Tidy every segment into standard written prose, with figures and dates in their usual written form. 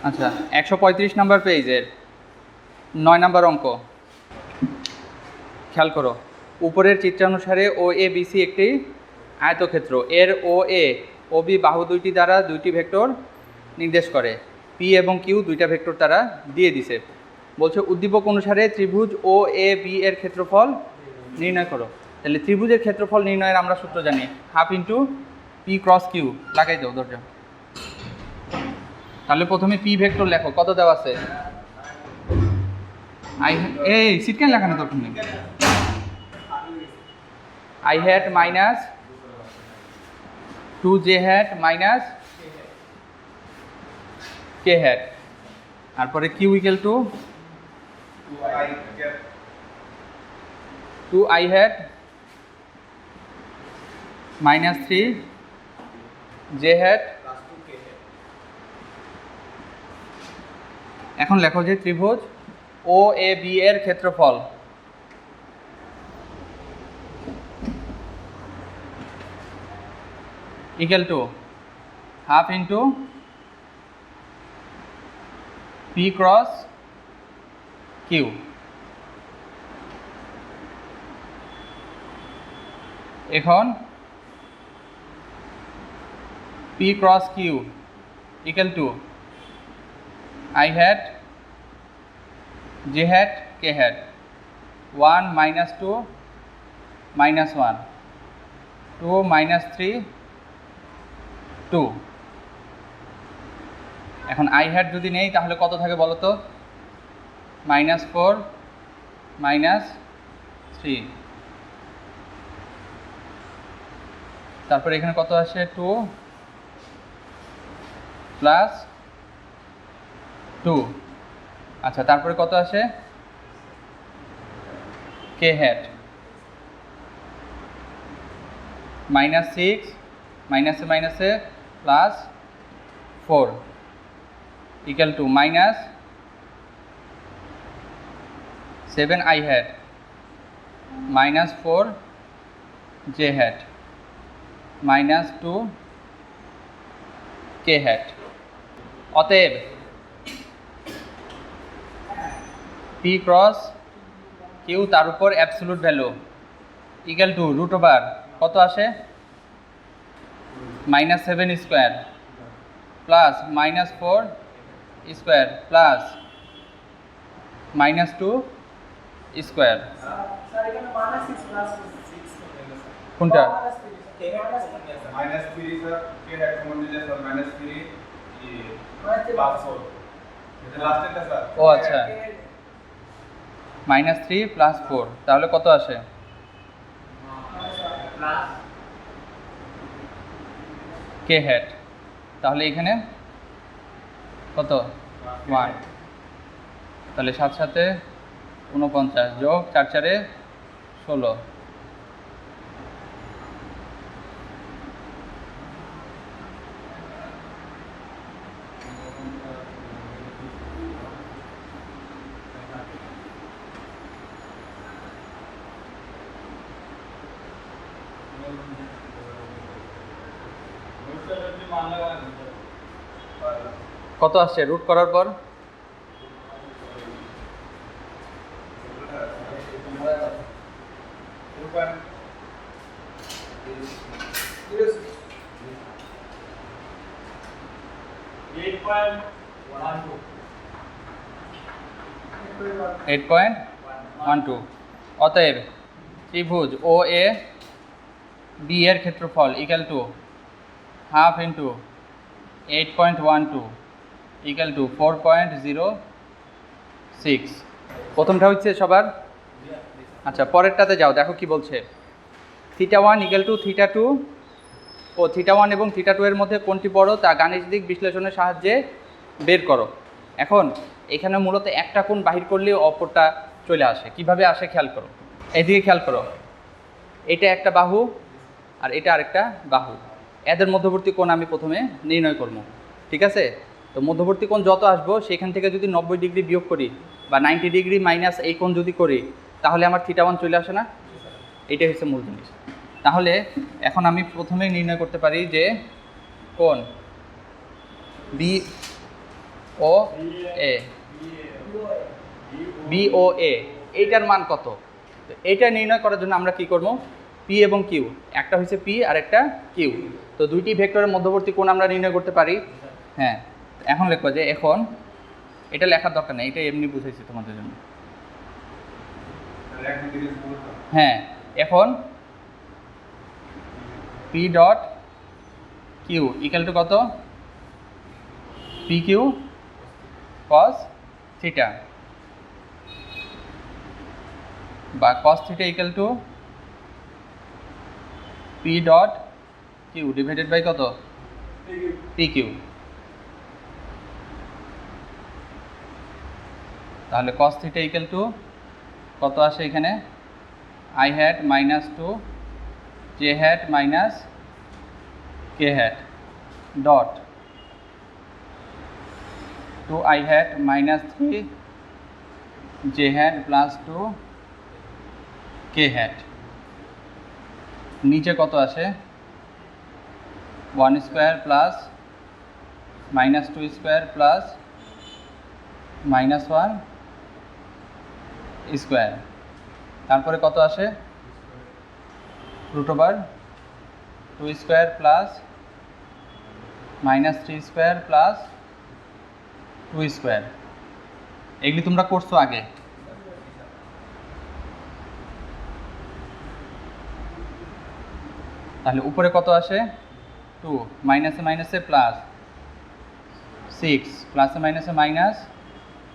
আচ্ছা 135 নম্বর পেজের 9 নম্বর অঙ্ক খেয়াল করো। উপরের চিত্রানুসারে ও এ বিসি একটি আয়তক্ষেত্র, এর ও এ ও বি বাহু দুইটি দ্বারা দুইটি ভেক্টর নির্দেশ করে, পি এবং কিউ দুইটা ভেক্টর তারা দিয়ে দিছে। বলছে উদ্দীপক অনুসারে ত্রিভুজ ও এ বি এর ক্ষেত্রফল নির্ণয় করো। তাহলে ত্রিভুজের ক্ষেত্রফল নির্ণয়ের আমরা সূত্র জানি, half into P cross Q. লাগাই দাও দরজা। তাহলে প্রথমে পি ভেক্টর লেখো, কত দেওয়া আছে? এই সিটকেন লেখানো দরকার নেই। I hat minus 2j hat minus K hat, তারপরে q equal to 2i hat minus 3j hat. এখন লেখো যে ত্রিভুজ ও এ বি এর ক্ষেত্রফল equal to half into P cross q. এখন p cross Q equal to I hat J hat K hat 1 minus 2 minus 1 2 minus 3 2। এখন I hate যদি নেই তাহলে কত থাকে বলো তো? মাইনাস 4 মাইনাস 3, তারপরে এখানে কত আসে? 2 প্লাস 2। আচ্ছা তারপরে কত আসে? কে হ্যাট মাইনাস 6 মাইনাসে মাইনাসে plus 4 equal to minus 7i hat minus 4j hat minus 2k hat. অতএব পি ক্রস কিউ তার উপর absolute value equal to root over কত আসে? Minus 7 square plus minus 4 square plus minus 2 square. কোনটা? ও আচ্ছা মাইনাস 3 প্লাস 4, তাহলে কত আসে? কে হ্যাট। তাহলে এখানে কত? 1, তাহলে 7 সাথে 49 যোগ 4 4 16। কত আসছে রুট করার পর? Eight point 12। অতএব ত্রিভুজ ও এ বি এর ক্ষেত্রফল equal to half into 8.12 equal to 4.06। প্রথমটা হচ্ছে সবার। আচ্ছা পরেরটাতে যাও, দেখো কি বলছে। θ1 ইকুয়াল টু θ2 ও θ1 এবং θ2 এর মধ্যে কোনটি বড় তা গাণিতিক বিশ্লেষণের সাহায্যে বের করো। এখন এখানে মূলত একটা কোণ বাহির করলে অপরটা চলে আসে। কিভাবে আসে খেয়াল করো, এদিকে খেয়াল করো। এটা একটা বাহু আর এটা আরেকটা বাহু, এদের মধ্যবর্তী কোণ আমি প্রথমে নির্ণয় করব। ঠিক আছে? তো মধ্যবর্তী কোণ যত আসবো সেখান থেকে যদি 90 ডিগ্রি বিয়োগ করি বা 90 ডিগ্রি মাইনাস এই কোণ যদি করি তাহলে আমার θ1 চলে আসে না? এইটাই হচ্ছে মূল জিনিস। তাহলে এখন আমি প্রথমেই নির্ণয় করতে পারি যে কোণ বি ও এ বি ও এ, এইটার মান কত? তো এইটা নির্ণয় করার জন্য আমরা কি করব, পি এবং কিউ, একটা হচ্ছে পি আর একটা কিউ, তো দুইটি ভেক্টরের মধ্যবর্তী কোণ আমরা নির্ণয় করতে পারি। হ্যাঁ, এখন লিখবো যে এখন এটা লেখার দরকার নেই, এটা এমনি বুঝাইছি তোমাদের জন্য। হ্যাঁ, এখন P dot Q equal to কত, পি কিউ কস থিটা বা cos theta equal to P dot Q divided by কত, পি কিউ। তাহলে কস থিটা ইকুয়াল টু কত আসে এখানে, I hat minus two J hat minus K hat dot two I hat minus three J hat plus two K hat. নিচে কত আসে, one square plus minus two square plus minus one square, তারপরে কত আসে, root over two square plus minus three square plus two square. এগুলি তোমরা করছো আগে। তাহলে উপরে কত আসে, টু, মাইনাসে মাইনাসে প্লাস সিক্স, প্লাসে মাইনাসে মাইনাস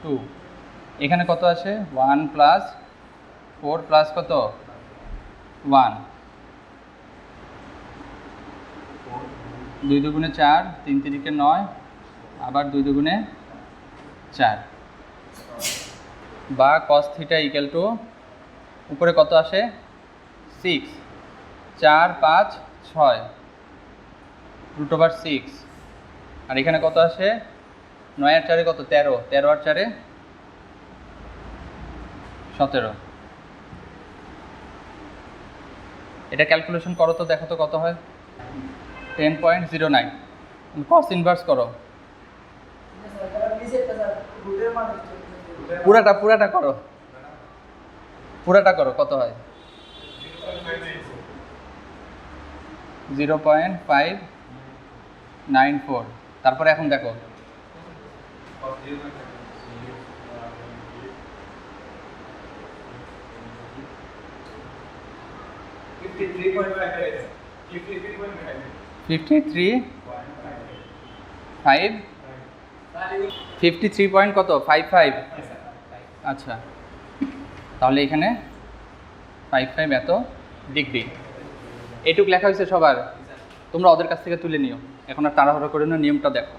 টু, এখানে কত আসে, ওয়ান প্লাস ফোর প্লাস কত, ওয়ান, দুই দুগুণে চার, তিন তিরিকে নয়, আবার দুই দুগুণে চার, বা কস থিটা ইকুয়াল টু উপরে কত আসে, সিক্স, চার পাঁচ ছয়, রুট ওভার সিক্স, আর এখানে কত আসে, নয় আর চারে কত, তেরো, তেরো আর চারে 17। এটা ক্যালকুলেশন করো তো, দেখো তো কত হয়, 10.09। কস ইনভার্স করো, পুরাটা করো, পুরাটা করো, কত হয়, 0.594। তারপরে এখন দেখো, ফিফটি থ্রি পয়েন্ট কত, 55। আচ্ছা, তাহলে এখানে 55 এত ডিগ্রি, এইটুক লেখা হয়েছে সবার, তোমরা ওদের কাছ থেকে তুলে নিও, এখন আর তাড়াহুড়ো করে নিও, নিয়মটা দেখো।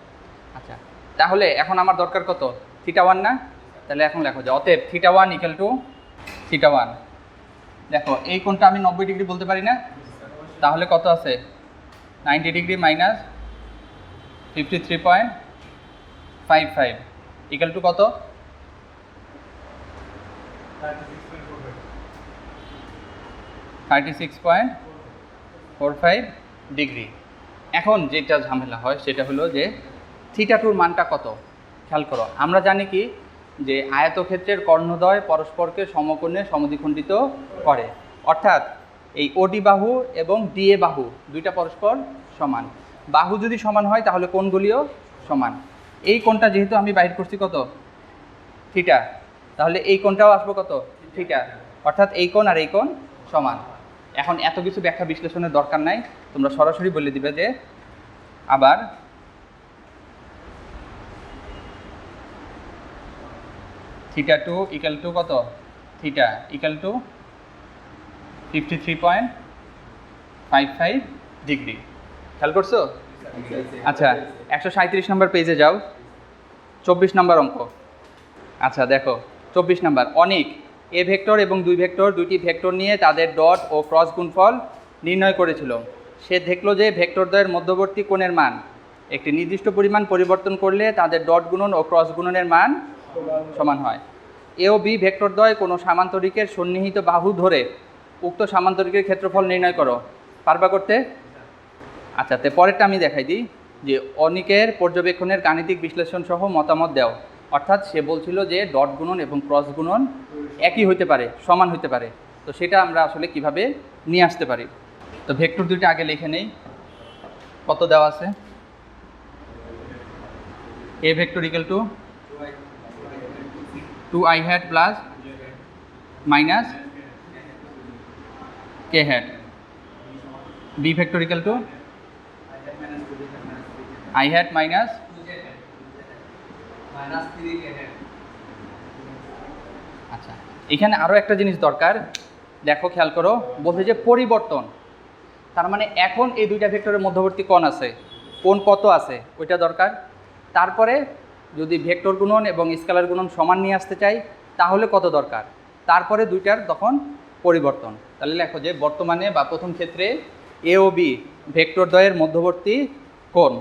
আচ্ছা, তাহলে এখন আমার দরকার কত, থিটা ওয়ান না, তাহলে এখন লেখো যে অতএব theta one equal to theta one. দেখো এই কোণটা আমি 90 ডিগ্রি বলতে পারি না, তাহলে কত আছে, 90 ডিগ্রি মাইনাস 53.55 ইকুয়াল টু কত, 36.45 ডিগ্রি। এখন যেটা ঝামেলা হয় সেটা হলো যে থিটা টুর মানটা কত। খেয়াল করো, আমরা জানি কি যে আয়তক্ষেত্রের কর্ণদ্বয় পরস্পরকে সমকোণে সমদ্বিখণ্ডিত করে, অর্থাৎ এই ওডি বাহু এবং ডিএ বাহু দুইটা পরস্পর সমান। বাহু যদি সমান হয় তাহলে কোণগুলিও সমান। এই কোণটা যেহেতু আমি বাইর করছি কত, থিটা, তাহলে এই কোণটাও আসবো কত, থিটা, অর্থাৎ এই কোণ আর এই কোণ সমান। এখন এত কিছু ব্যাখ্যা বিশ্লেষণের দরকার নাই, তোমরা সরাসরি বলে দিবে যে আবার থিটা টু ইকুয়াল টু কত, থিটা ইকুয়াল টু 53.55 ডিগ্রি। খেয়াল করছো? আচ্ছা, 137 নম্বর পেজে যাও, 24 নম্বর অঙ্ক। আচ্ছা দেখো 24 নম্বর, অনিক এ ভেক্টর এবং দুই ভেক্টর, দুইটি ভেক্টর নিয়ে তাদের ডট ও ক্রস গুণফল নির্ণয় করেছিল। সে দেখলো যে ভেক্টরদ্বয়ের মধ্যবর্তী কোণের মান একটি নির্দিষ্ট পরিমাণ পরিবর্তন করলে তাদের ডট গুণন ও ক্রস গুণনের মান সমান হয়। এ ও বি ভেক্টরদ্বয় কোনো সামান্তরিকের সন্নিহিত বাহু ধরে উক্ত সামান্তরিকের ক্ষেত্রফল নির্ণয় করো। পারবা করতে? আচ্ছা, তো পরেরটা আমি দেখাই দিই। যে অনিকের পর্যবেক্ষণের গাণিতিক বিশ্লেষণ সহ মতামত দাও। অর্থাৎ সে বলছিল যে ডট গুণন এবং ক্রস গুণন একই হতে পারে, সমান হতে পারে। তো সেটা আমরা আসলে কিভাবে নিয়ে আসতে পারি। তো ভেক্টর দুইটা আগে লিখে নেই। কত দেওয়া আছে? এ vector equal to 2i hat plus minus k hat। b vector equal to i hat minus আচ্ছা, এখানে আরও একটা জিনিস দরকার, দেখো খেয়াল করো, বলছে যে পরিবর্তন। তার মানে এখন এই দুইটা ভেক্টরের মধ্যবর্তী কোণ আছে, কোণ কত আছে ওইটা দরকার। তারপরে যদি ভেক্টর গুণন এবং স্কেলার গুণন সমান নিয়ে আসতে চাই তাহলে কত দরকার, তারপরে দুইটার তখন পরিবর্তন। তাহলে লেখো যে বর্তমানে বা প্রথম ক্ষেত্রে এ ও বি ভেক্টর দ্বয়ের মধ্যবর্তী কোণ।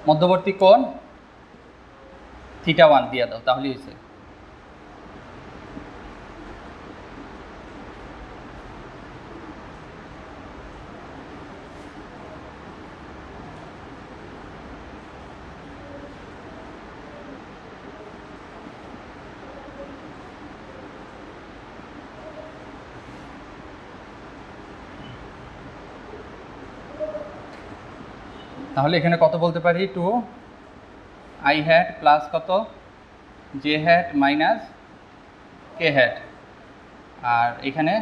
মধ্যবর্তী কোণ θ1 দিয়ে দাও, তাহলেই হয়েছে। তাহলে এখানে কত বলতে পারি? 2i hat প্লাস কত j hat minus k hat, আর এখানে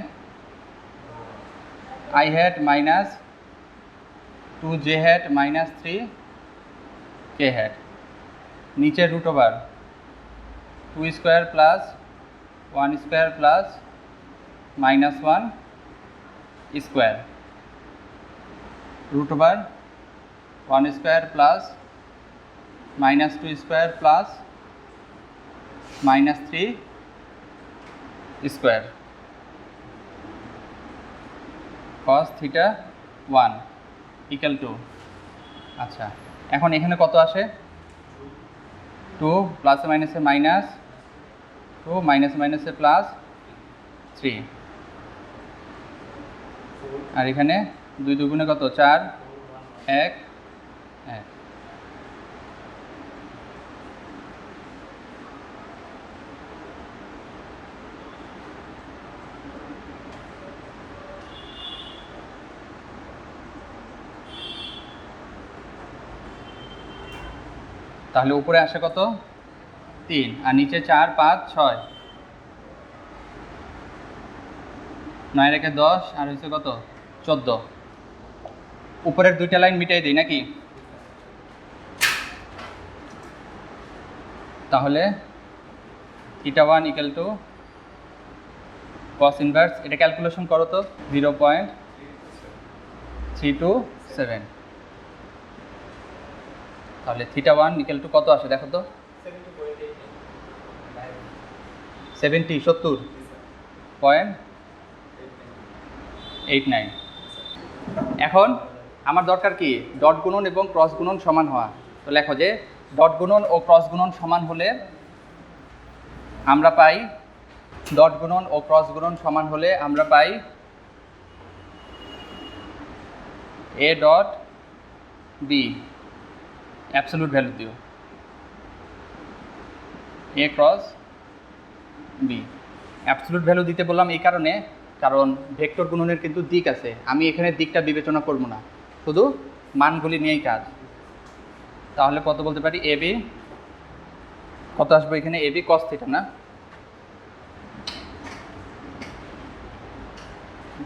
i hat minus 2j hat minus 3k hat, নিচে root over 2 square plus 1 square plus minus 1 square, root over 1 square plus minus 2 square plus minus 3 square cos θ1 equal to, আচ্ছা এখন এখানে কত আসে? 2 প্লাসে মাইনাসে মাইনাস 2 মাইনাসে মাইনাসে প্লাস 3, আর এখানে 2 দুগুণে কত? 4 1 1। তাহলে উপরে আসে কত? 3, আর নিচে 4 5 6, 9 রেখে 10, আর হচ্ছে কত? 14। উপরের দুইটা লাইন মিটাই দিই নাকি? তাহলে θ1 ইকুয়াল টু cos ইনভার্স, এটা ক্যালকুলেশন করো তো, 0.327। তাহলে θ1 ইকুয়াল টু কত আসে দেখো তো? 70.89। এখন আমার দরকার কি? ডট গুণন এবং ক্রস গুণন সমান হওয়া। তো লেখো যে ডট গুণন ও ক্রস গুণন সমান হলে আমরা পাই, ডট গুণন ও ক্রস গুণন সমান হলে আমরা পাই A dot B absolute value দিও, A cross B absolute value দিতে বললাম এই কারণে, কারণ ভেক্টর গুণনের কিন্তু দিক আছে, আমি এখানে দিকটা বিবেচনা করব না, শুধু মানগুলি নিয়েই কাজ। তাহলে কত বলতে পারি? এ বি কত আসবে এখানে? এ বি কস থিটা না?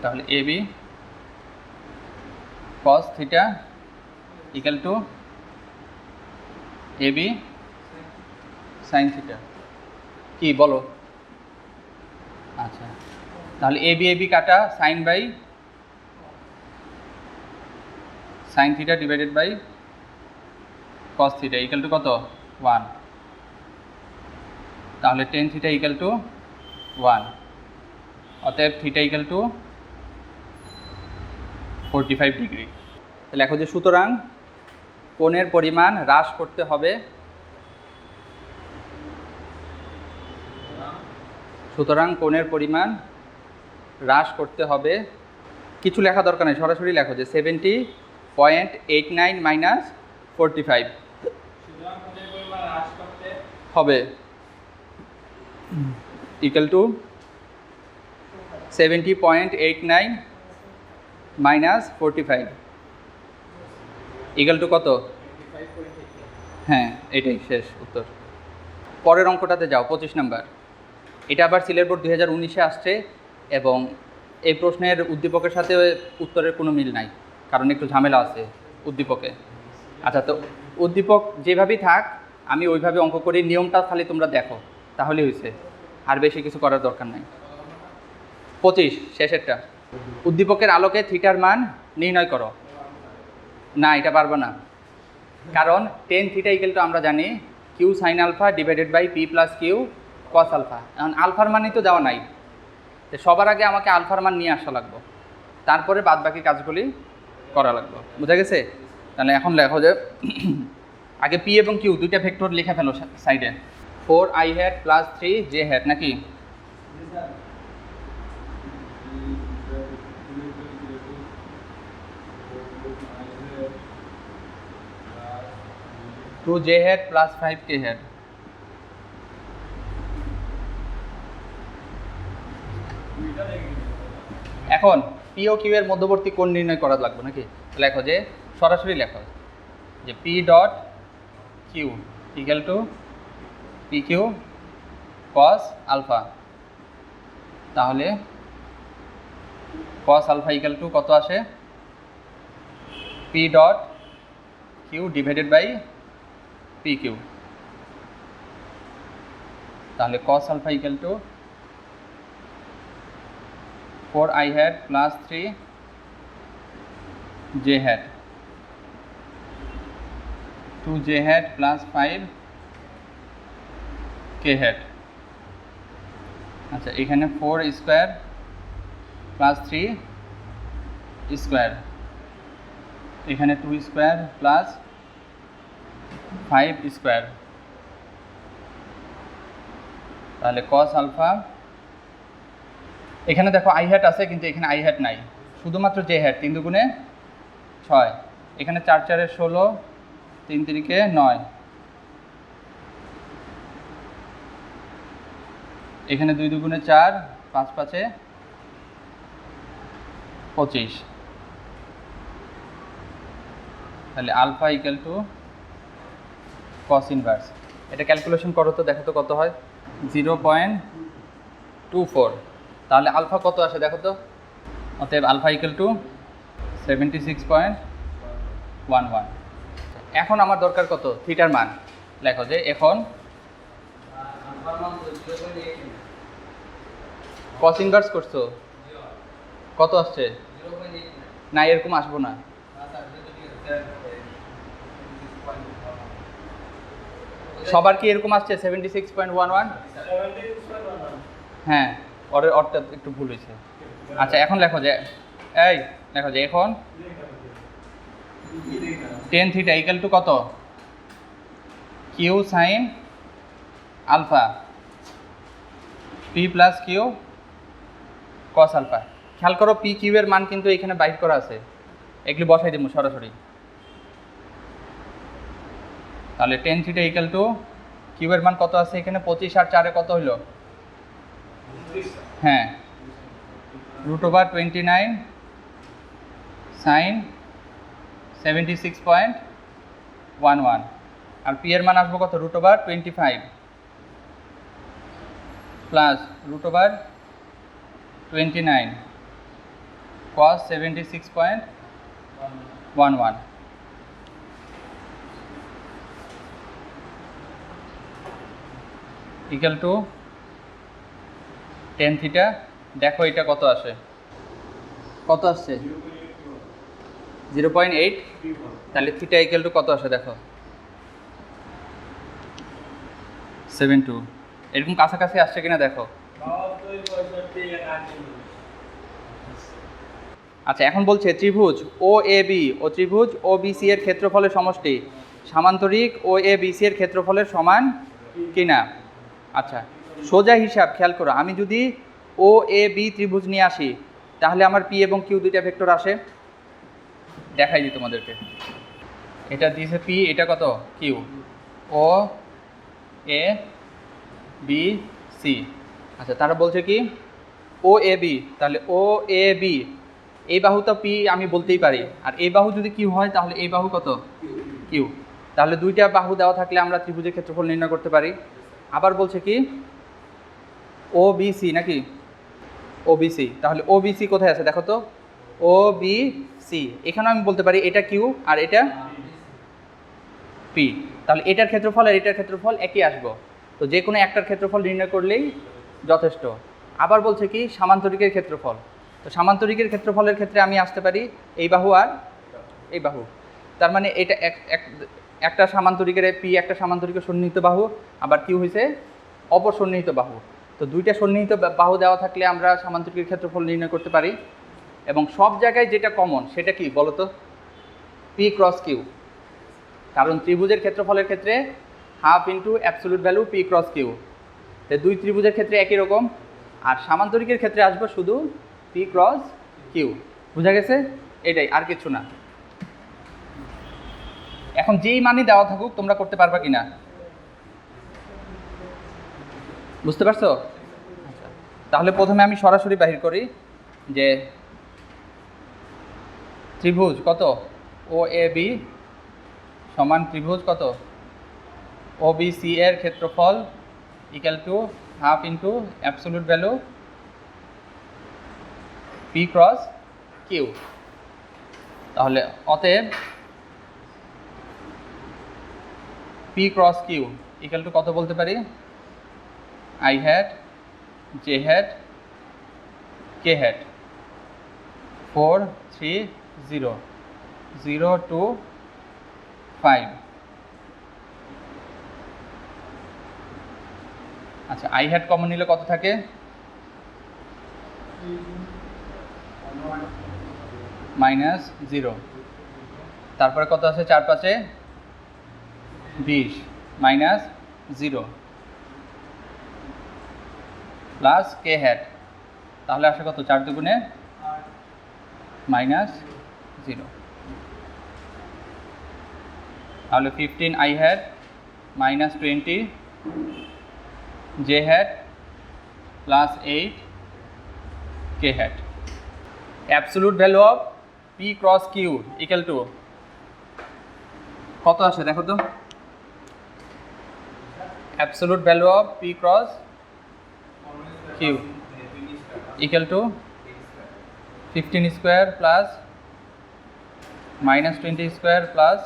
তাহলে A B cos theta equal to A B sine theta. কি বলো? আচ্ছা, তাহলে এ বি কাটা sine by sine theta divided by cos theta equal to কত? 1। তাহলে টেন থিটা ইকুয়াল টু 1, অতএব থিটা ইকুয়াল টু 45 ডিগ্রি। তাহলে লেখো যে সুতরাং কোণের পরিমাণ হ্রাস করতে হবে, সুতরাং কোণের পরিমাণ হ্রাস করতে হবে কিছু লেখা দরকার নেই, সরাসরি লেখো যে 70.89 মাইনাস 45 হবে equal to 70.89 minus 45 equal to কত? হ্যাঁ, এটাই শেষ উত্তর। পরের অঙ্কটাতে যাও, 25 নাম্বার। এটা আবার সিলেট বোর্ড 2019-এ আসছে এবং এই প্রশ্নের উদ্দীপকের সাথে উত্তরের কোনো মিল নাই, কারণ একটু ঝামেলা আছে উদ্দীপকে। আচ্ছা, তো উদ্দীপক যেভাবেই থাক, আমি ওইভাবে অঙ্ক করি, নিয়মটা খালি তোমরা দেখো তাহলে হয়েছে, আর বেশি কিছু করার দরকার নাই। 25 শেষেরটা, উদ্দীপকের আলোকে থিটার মান নির্ণয় করো। না, এটা পারবো না, কারণ টেন থিটা ইকুয়াল টু আমরা জানি Q sine alpha divided by P plus Q cos alpha. এখন আলফার মানই তো দেওয়া নাই, তো সবার আগে আমাকে আলফার মান নিয়ে আসা লাগবে, তারপরে বাদ বাকি কাজগুলি করা লাগবে। বুঝা গেছে? তাহলে এখন লেখো যে আগে পি এবং কিউ দুইটা ভেক্টর লিখে ফেলো সাইডে। 4i hat plus 3j hat নাকি? Two J hat plus 5k hat. এখন পি ও কিউ এর মধ্যবর্তী কোণ নির্ণয় করা লাগবে নাকি? লেখো যে সরাসরি লেখো যে P dot Q equal to P Q cos alpha. তাহলে কস আলফা ইকুয়াল টু কত আসে? P dot Q divided by P Q. তাহলে cos alpha equal to 4i hat plus 3j hat 2j hat plus 5k hat. আচ্ছা, এখানে 4 square plus 3 square, এখানে 2 square plus 5 square. তাহলে cos alpha, এখানে দেখো I hate আছে কিন্তু এখানে আই হ্যাট নাই, শুধুমাত্র জে হ্যাট। 3 দুগুণে 6, এখানে 4 4 16, 3 3 9, এখানে 2 দুগুণে 4, 5 5 25। তাহলে alpha equal to cos inverse. এটা ক্যালকুলেশন করো তো, দেখো তো কত হয়। 0.24। তাহলে আলফা কত আসে দেখো তো। অতএব আলফা ইকুয়াল টু 76.11। এখন আমার দরকার কত? থিটার মান। লেখো যে এখন কস ইনভার্স করছো, কত আসছে? না, এরকম আসবো না। সবার কি এরকম আসছে 76.11? হ্যাঁ, অর্থটা একটু ভুল হয়েছে। আচ্ছা, এখন লেখো যে লেখো যে এখন টেন থিটা ইকুয়াল টু কত? Q sine alpha P plus Q cos alpha. খেয়াল করো পি কিউ এর মান কিন্তু এখানে বাইর করা আছে, এগুলি বসাই দেবো সরাসরি। তাহলে tan theta equal to Q এর মান কত আছে এখানে? 25 আর 4 কত হলো? হ্যাঁ, √29 সাইন 76.11। আর পি এর মান আসবো কত? √25 plus √29 cos 76.11 equal to tan theta. দেখো এটা কত আসে, কত আসছে? 0.8। তাহলে থিটা ইকুয়াল টু কত আসে দেখো? 72। এরকম কাছাকাছি আসছে কিনা দেখো। আচ্ছা, এখন বলছে ত্রিভুজ ও এ বি ও ত্রিভুজ ও বি সি এর ক্ষেত্রফলের সমষ্টি সামান্তরিক ও এ বি সি এর ক্ষেত্রফলের সমান কিনা। আচ্ছা, সোজা হিসাব খেয়াল করো, আমি যদি ও এ বি ত্রিভুজ নিয়ে আসি তাহলে আমার পি এবং কিউ দুইটা ভেক্টর আসে। দেখাই দিই তোমাদেরকে। এটা দিয়েছে পি, এটা কত Q, O A B C. আচ্ছা, তারা বলছে কি ও এ বি, তাহলে ও এ বি এই বাহু তো পি আমি বলতেই পারি, আর এই বাহু যদি কিউ হয় তাহলে এই বাহু কত কিউ। তাহলে দুইটা বাহু দেওয়া থাকলে আমরা ত্রিভুজের ক্ষেত্রফল নির্ণয় করতে পারি। আবার বলছে কি ও বি সি, নাকি ও বি সি, তাহলে ও বি সি কোথায় আছে দেখো তো, ও বি সি, এখানেও আমি বলতে পারি এটা কিউ আর এটা পি, তাহলে এটার ক্ষেত্রফল আর এটার ক্ষেত্রফল একই আসবো। তো যে কোনো একটার ক্ষেত্রফল নির্ণয় করলেই যথেষ্ট। আবার বলছে কি সামান্তরিকের ক্ষেত্রফল, তো সামান্তরিকের ক্ষেত্রফলের ক্ষেত্রে আমি আসতে পারি এই বাহু আর এই বাহু। তার মানে এটা একটা সামান্তরিকের পি একটা সামান্তরিকের সন্নিহিত বাহু, আবার কিউ হয়েছে অপর সন্নিহিত বাহু। তো দুইটা সন্নিহিত বাহু দেওয়া থাকলে আমরা সামান্তরিকের ক্ষেত্রফল নির্ণয় করতে পারি। এবং সব জায়গায় যেটা কমন সেটা কি বলতো, পি ক্রস কিউ। কারণ ত্রিভুজের ক্ষেত্রফলের ক্ষেত্রে half into absolute value P cross Q, তো দুই ত্রিভুজের ক্ষেত্রে একই রকম। আর সামান্তরিকের ক্ষেত্রে আসবে শুধু পি ক্রস কিউ। বুঝা গেছে? এটাই, আর কিছু না। এখন যেই মানই দেওয়া থাকুক তোমরা করতে পারবা কি না বুঝতে পারছো? আচ্ছা, তাহলে প্রথমে আমি সরাসরি বাহির করি যে ত্রিভুজ কত ও এ বি সমান ত্রিভুজ কত ও বি সি এর ক্ষেত্রফল equal to half into absolute value P cross Q. তাহলে অতএব P cross Q equal to কত বলতে পারি, I hat J hat K hat 4 3 0 0 2 5। আচ্ছা, আই হ্যাট কমন নিলে কত থাকে, -0। তারপরে কত আছে 4 5 20 -0 প্লাস কে হ্যাট, তাহলে আসে কত 4 দুগুণে -0। তাহলে 15 I hat -20 J hat plus 8 K hat. Absolute value of P cross Q equal to কত আসে দেখো তো, absolute value of P cross Q equal to 15 square plus -20 square plus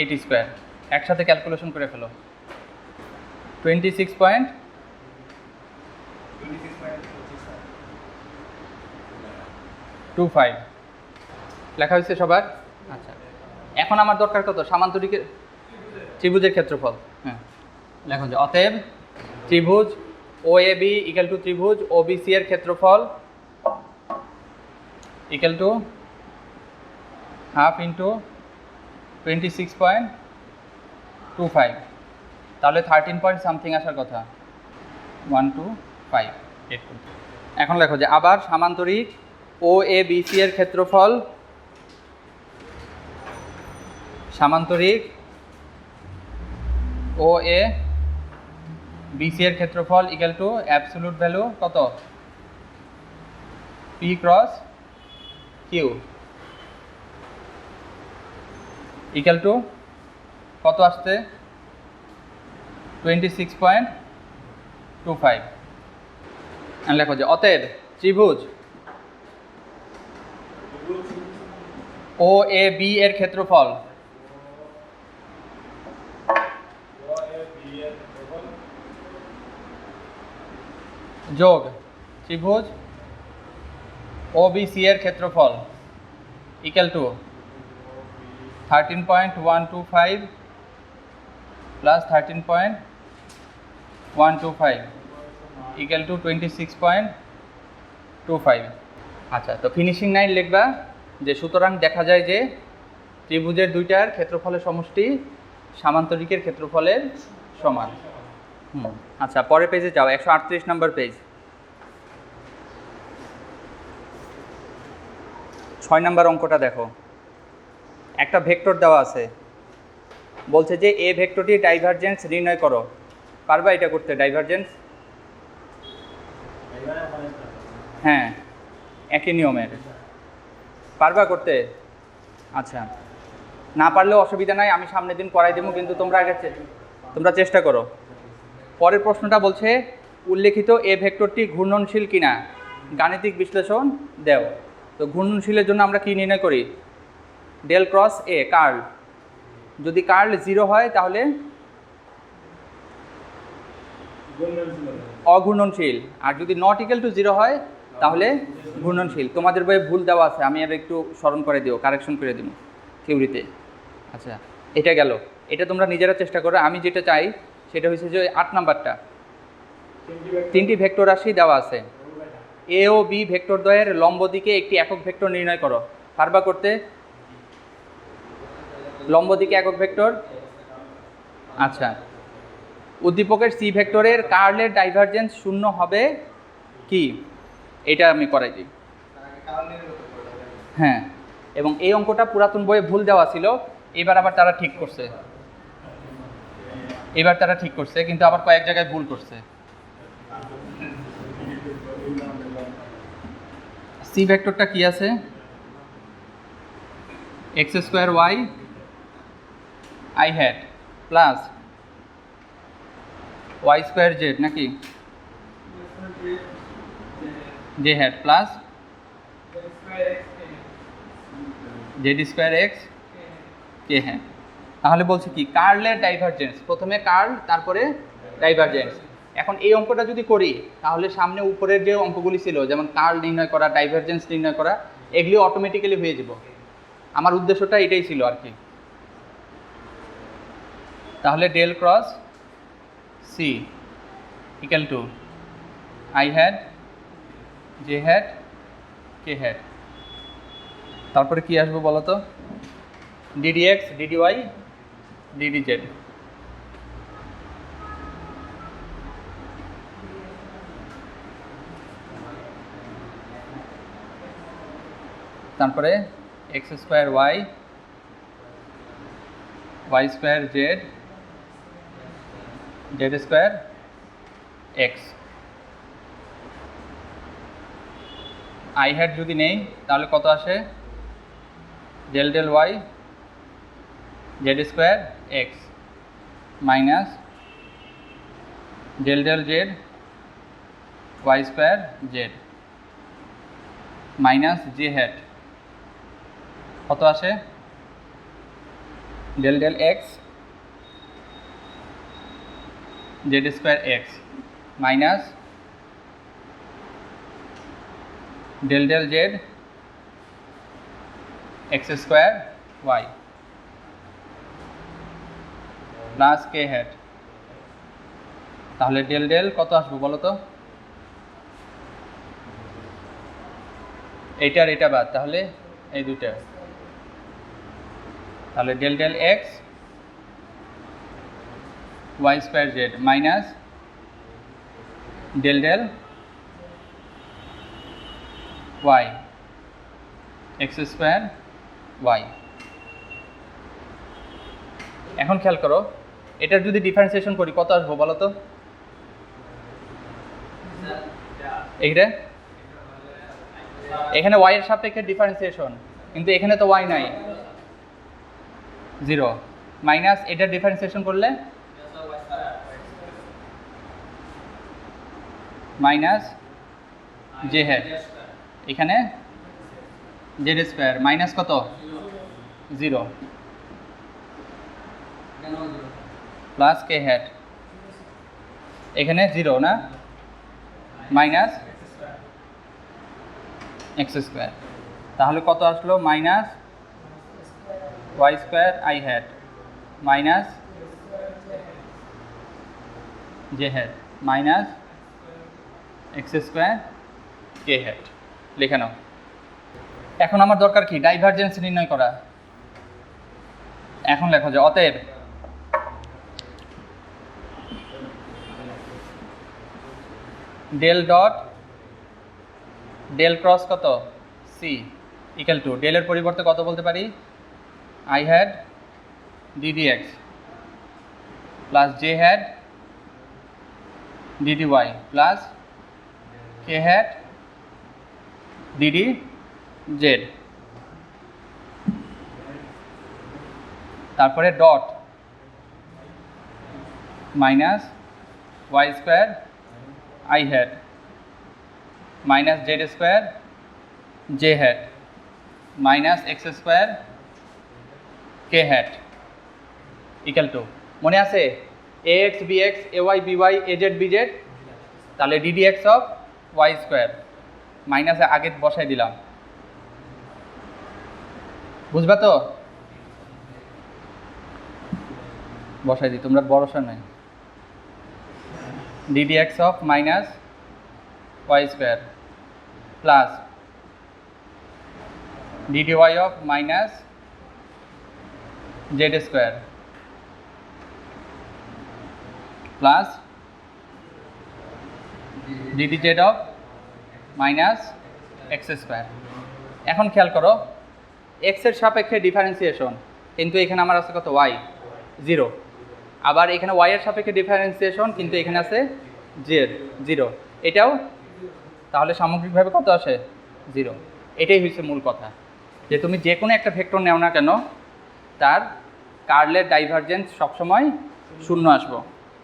8 square. একসাথে ক্যালকুলেশন করে ফেলো, 26.25 লেখা হয়েছে সবার। আচ্ছা, এখন আমার দরকার কত সামান্তরিকের ত্রিভুজের ক্ষেত্রফল। হ্যাঁ, লেখো যে অতএব ত্রিভুজ O A B equal to ত্রিভুজ ও বি সি এর ক্ষেত্রফল ইকুয়াল টু হাফ ইন্টু 26.25, তাহলে 13 পয়েন্ট সামথিং আসার কথা, 125। এখন লেখো যে আবার সামান্তরিক ও এ বি সি এর ক্ষেত্রফল, সামান্তরিক ও এ বি সি এর ক্ষেত্রফল ইকুয়াল টু অ্যাবসোলিউট ভ্যালু কত P cross Q equal to কত আসছে 26.25। লেখো যে অতএব ত্রিভুজ ও এ বি এর ক্ষেত্রফল যোগ ত্রিভুজ ও বি সি এর ক্ষেত্রফল equal two 13.125 plus 13.125 equal to 26.25। আচ্ছা, তো ফিনিশিং লাইন লিখবা যে সুতরাং দেখা যায় যে ত্রিভুজের দুইটার ক্ষেত্রফলের সমষ্টি সামান্তরিকের ক্ষেত্রফলের সমান। আচ্ছা, পরের পেজে যাও, 138 নম্বর পেজ। 6 নম্বর অঙ্কটা দেখো, একটা ভেক্টর দেওয়া আছে, বলছে যে এ ভেক্টরটির ডাইভারজেন্স নির্ণয় করো। পারবা এটা করতে ডাইভারজেন্স? হ্যাঁ, একই নিয়মের। পারবা করতে? আচ্ছা, না পারলেও অসুবিধা নাই, আমি সামনের দিন করাই দেবো, কিন্তু তোমরা চেষ্টা করো। পরের প্রশ্নটা বলছে উল্লেখিত এ ভেক্টরটি ঘূর্ণনশীল কিনা গাণিতিক বিশ্লেষণ দেও। তো ঘূর্ণনশীলের জন্য আমরা কি নির্ণয় করি? ডেল ক্রস এ, কার্ল। যদি কার্ল 0 হয় তাহলে অঘূর্ণনশীল, আর যদি নট ইকুয়াল টু 0 হয় তাহলে ঘূর্ণনশীল। তোমাদের বইয়ে ভুল দেওয়া আছে, আমি আর একটু স্মরণ করে দিও, কারেকশন করে দিব থিওরিতে। আচ্ছা, এটা গেল, এটা তোমরা নিজেরা চেষ্টা করো। আমি যেটা চাই সেটা হচ্ছে যে 8 নাম্বারটা, 3টি ভেক্টর রাশি দেওয়া আছে, এ ও বি ভেক্টর দ্বয়ের লম্ব দিকে একটি একক ভেক্টর নির্ণয় করো। পারবা করতে? লম্ব দিকে একক ভেক্টর। আচ্ছা, উদ্দীপকের সি ভেক্টরের কার্লের ডাইভারজেন্স 0 হবে কি? এটা আমি করাই দিই। হ্যাঁ, এবং এই অঙ্কটা পুরাতন বইয়ে ভুল দেওয়া ছিল, এবার আবার তারা ঠিক করছে, কিন্তু আবার কয়েক জায়গায় ভুল করছে। সি ভেক্টরটা কি আছে? X square Y I hat plus Y square Z, নাকি J hat plus Z square X K hat. তাহলে বলছে কি কার্লের ডাইভারজেন্স, প্রথমে কার্ল তারপরে ডাইভারজেন্স। এখন এই অঙ্কটা যদি করি তাহলে সামনে উপরের যে অঙ্কগুলি ছিল, যেমন কার্ল নির্ণয় করা, ডাইভারজেন্স নির্ণয় করা, এগুলি অটোমেটিক্যালি হয়ে যাব। আমার উদ্দেশ্যটা এটাই ছিল আর কি। তাহলে del cross c equal to i hat j hat k hat, তারপরে কি আসবে বলো তো? D d x d d y d d z. তারপরে x square y y square z z square x. I hat যদি নেই তাহলে কত আসে? Del del y z square x minus del del z y square z minus j hat কত আসে? Del del x z square x minus del del z x square Y plus কে hat. তাহলে del del কত আসবে বলো তো? এইটা আর এটা বাদ, তাহলে এই দুইটা। তাহলে del del x y square z minus del del y x square y. এখন খেয়াল করো, এটার যদি ডিফারেন্সিয়েশন করি কত আসবো বলো তো? এইটা এখানে ওয়াই এর সাপেক্ষে ডিফারেন্সিয়েশন, কিন্তু এখানে তো ওয়াই নাই, 0 মাইনাস এটার ডিফারেন্সিয়েশন করলে মাইনাস জে হ্যাট, এখানে জেড স্কোয়ার মাইনাস কত? 0 প্লাস কে হ্যাট, এখানে 0 না, মাইনাস এক্স স্কোয়ার। তাহলে কত আসলো? Minus Y square i hat minus j hat minus x square k hat. লিখে নাও। এখন আমার দরকার কি? ডাইভারজেন্স নির্ণয় করা। এখন লেখো যে অতএব ডেল ডট ডেল ক্রস কত? সি ইকুয়াল টু ডেলের পরিবর্তে কত বলতে পারি, I hat D D X plus J hat D D Y plus K hat D D Z. তারপরে dot minus Y square I hat minus Z square J hat minus x square K hat equal to, মনে আছে A X B X A Y B Y A Z B Z, তাহলে D D x of Y square মাইনাসে আগে বসাই দিলাম, বুঝবা তো? বসাই দিই, তোমরা ভরসা নাই। D d x of minus Y square plus d d y of minus Z square plus d d z of minus x square. এখন খেয়াল করো, এক্সের সাপেক্ষে ডিফারেন্সিয়েশন, কিন্তু এখানে আমার আছে কত, ওয়াই 0, আবার এখানে ওয়াইয়ের সাপেক্ষে ডিফারেন্সিয়েশন, কিন্তু এখানে আছে জেড 0, এটাও তাহলে সামগ্রিকভাবে কত আসে 0। এটাই হচ্ছে মূল কথা, যে তুমি যে কোনো একটা ভেক্টর নেও না কেন তার কার্লের ডাইভারজেন্স সবসময় 0 আসবো।